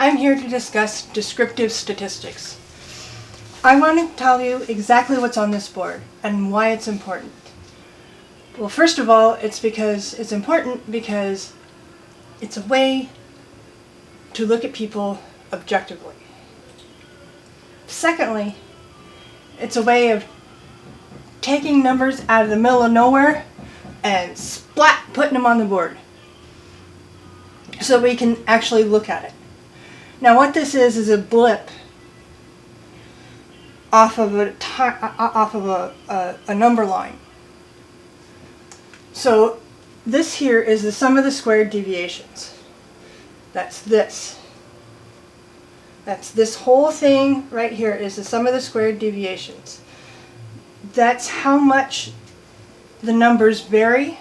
I'm here to discuss descriptive statistics. I want to tell you exactly what's on this board and why it's important. Well, first of all, it's important because it's a way to look at people objectively. Secondly, it's a way of taking numbers out of the middle of nowhere and splat, putting them on the board so we can actually look at it. Now what this is a blip off of a number line. So this here is the sum of the squared deviations. That's this. That's this whole thing right here is the sum of the squared deviations. That's how much the numbers vary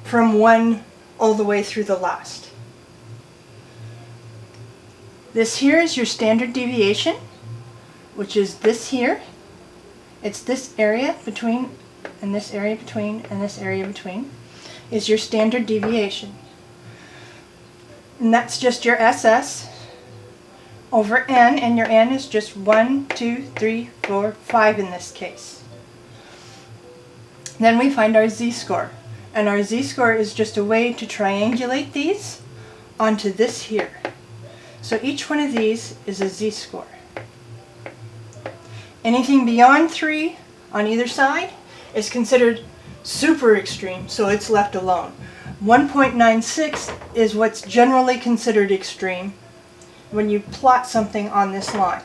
from one all the way through the last. This here is your standard deviation, which is this here. It's this area between, and this area between, and this area between, is your standard deviation. And that's just your SS over n, and your n is just 1, 2, 3, 4, 5 in this case. Then we find our z-score, and our z-score is just a way to triangulate these onto this here. So each one of these is a z-score. Anything beyond 3 on either side is considered super extreme, so it's left alone. 1.96 is what's generally considered extreme when you plot something on this line.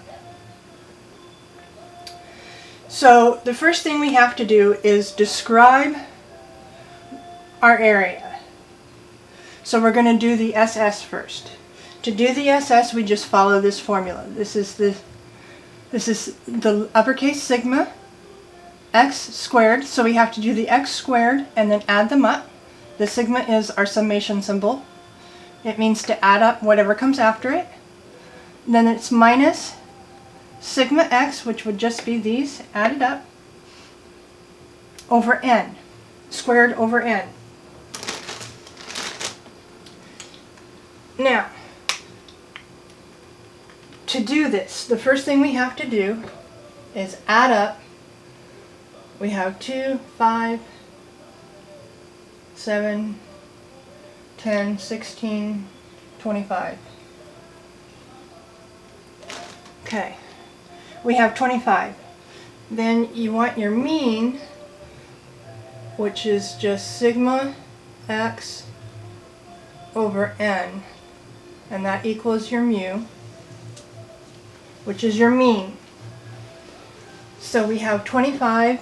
So the first thing we have to do is describe our area. So we're going to do the SS first. To do the SS, we just follow this formula. This is the uppercase sigma x squared, so we have to do the x squared and then add them up. The sigma is our summation symbol. It means to add up whatever comes after it. Then it's minus sigma x, which would just be these added up, over n, squared over n. Now, to do this, the first thing we have to do is add up. We have 2, 5, 7, 10, 16, 25. Okay, we have 25. Then you want your mean, which is just sigma x over n, and that equals your mu, which is your mean. So we have 25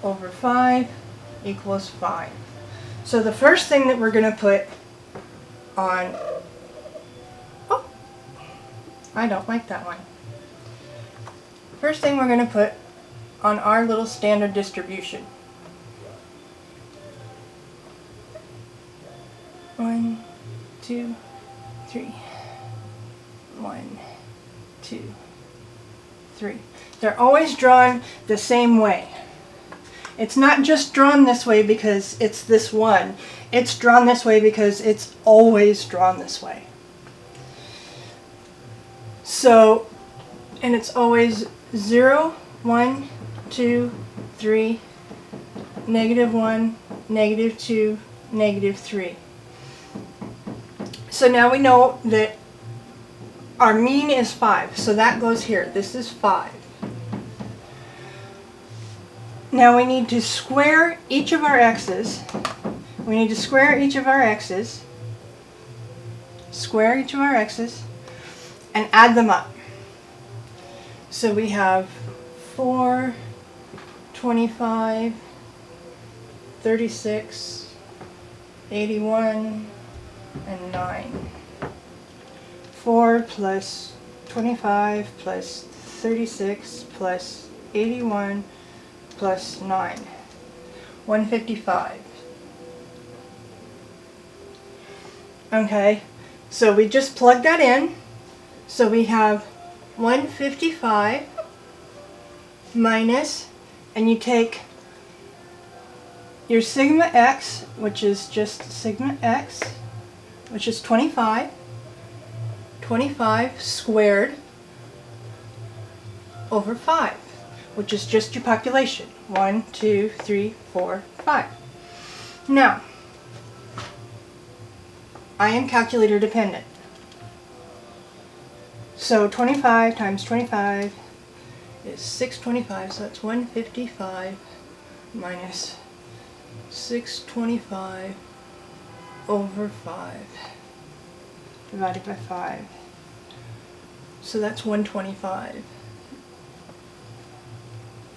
over 5 equals 5. So the first thing that we're going to put on, oh, I don't like that one. First thing we're going to put on our little standard distribution. 1, 2, 3. 1, 2, 3. They're always drawn the same way. It's not just drawn this way because it's this one. It's drawn this way because it's always drawn this way. So, and it's always 0, 1, 2, 3, negative 1, negative 2, negative 3. So now we know that our mean is 5, so that goes here. This is 5. Now we need to square each of our x's. We need to square each of our x's, square each of our x's, and add them up. So we have 4, 25, 36, 81, and 9. 4 plus 25 plus 36 plus 81 plus 9. 155. Okay, so we just plug that in. So we have 155 minus, and you take your sigma x, which is just sigma x, which is 25, 25 squared over 5, which is just your population. 1, 2, 3, 4, 5. Now, I am calculator dependent. So 25 times 25 is 625, so that's 155 minus 625 over 5 divided by 5. So that's 125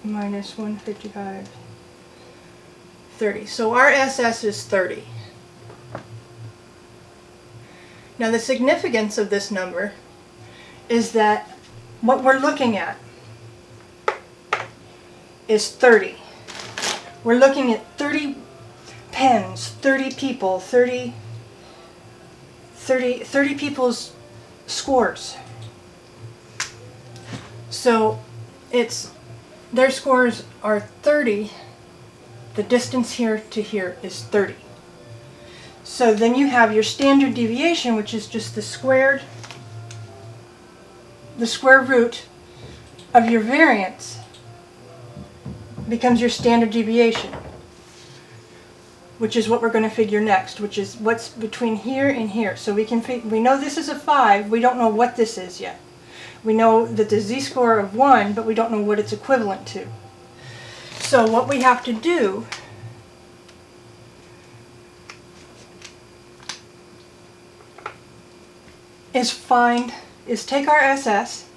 minus 155, 30. So our SS is 30. Now the significance of this number is that what we're looking at is 30. We're looking at 30 pens, 30 people, 30 people's scores. So their scores are 30. The distance here to here is 30. So then you have your standard deviation, which is just the square root of your variance becomes your standard deviation, which is what we're going to figure next, which is what's between here and here. So we know this is a 5. We don't know what this is yet. We know that the z-score of 1, but we don't know what it's equivalent to. So what we have to do is take our SS,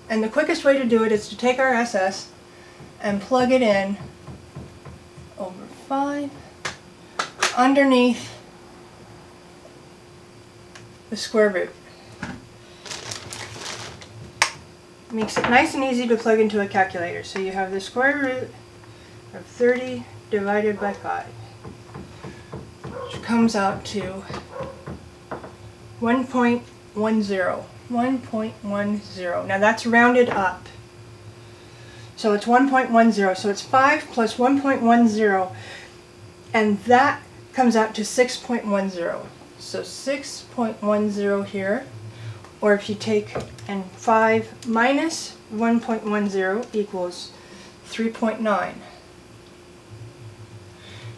and the quickest way to do it is to take our SS and plug it in over 5 underneath the square root. Makes it nice and easy to plug into a calculator. So you have the square root of 30 divided by 5, which comes out to 1.10. 1.10. Now that's rounded up. So it's 1.10. So it's 5 plus 1.10, and that comes out to 6.10. So 6.10 here, or if you take and 5 minus 1.10 equals 3.9.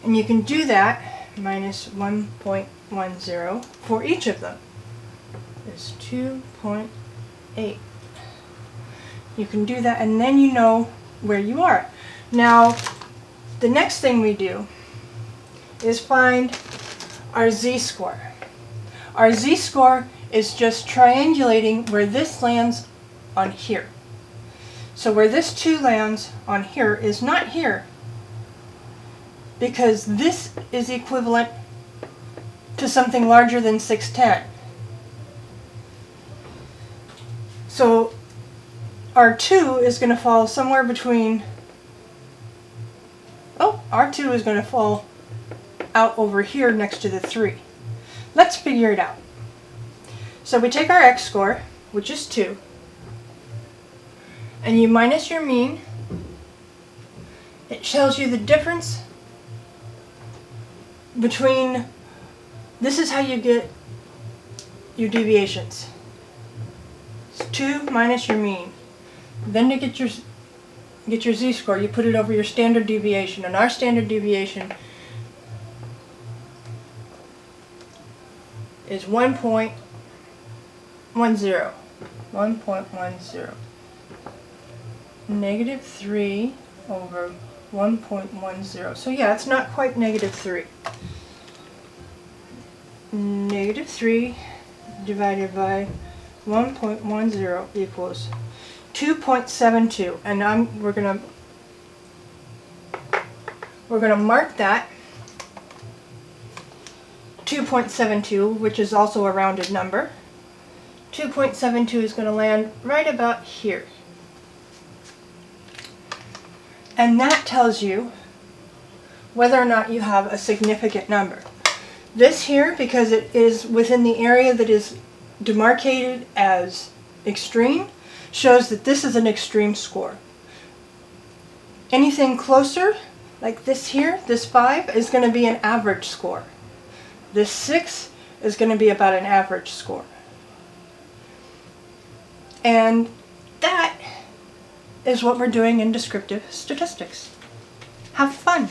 And you can do that minus 1.10 for each of them is 2.8. You can do that, and then you know where you are. Now, the next thing we do is find our z-score. Our z-score is just triangulating where this lands on here. So where this 2 lands on here is not here, because this is equivalent to something larger than 610. So our 2 is going to fall somewhere between, our 2 is going to fall out over here next to the 3. Let's figure it out. So we take our x-score, which is 2, and you minus your mean. It tells you the difference between, this is how you get your deviations. 2 minus your mean. Then to get your z-score, you put it over your standard deviation, and our standard deviation is 1.10. 1.10. Negative 3 over 1.10. So yeah, it's not quite negative 3. Negative 3 divided by 1.10 equals 2.72, and we're gonna mark that 2.72, which is also a rounded number. 2.72 is going to land right about here, and that tells you whether or not you have a significant number. This here, because it is within the area that is demarcated as extreme, shows that this is an extreme score. Anything closer, like this here, this 5, is going to be an average score. This 6 is going to be about an average score. And that is what we're doing in descriptive statistics. Have fun.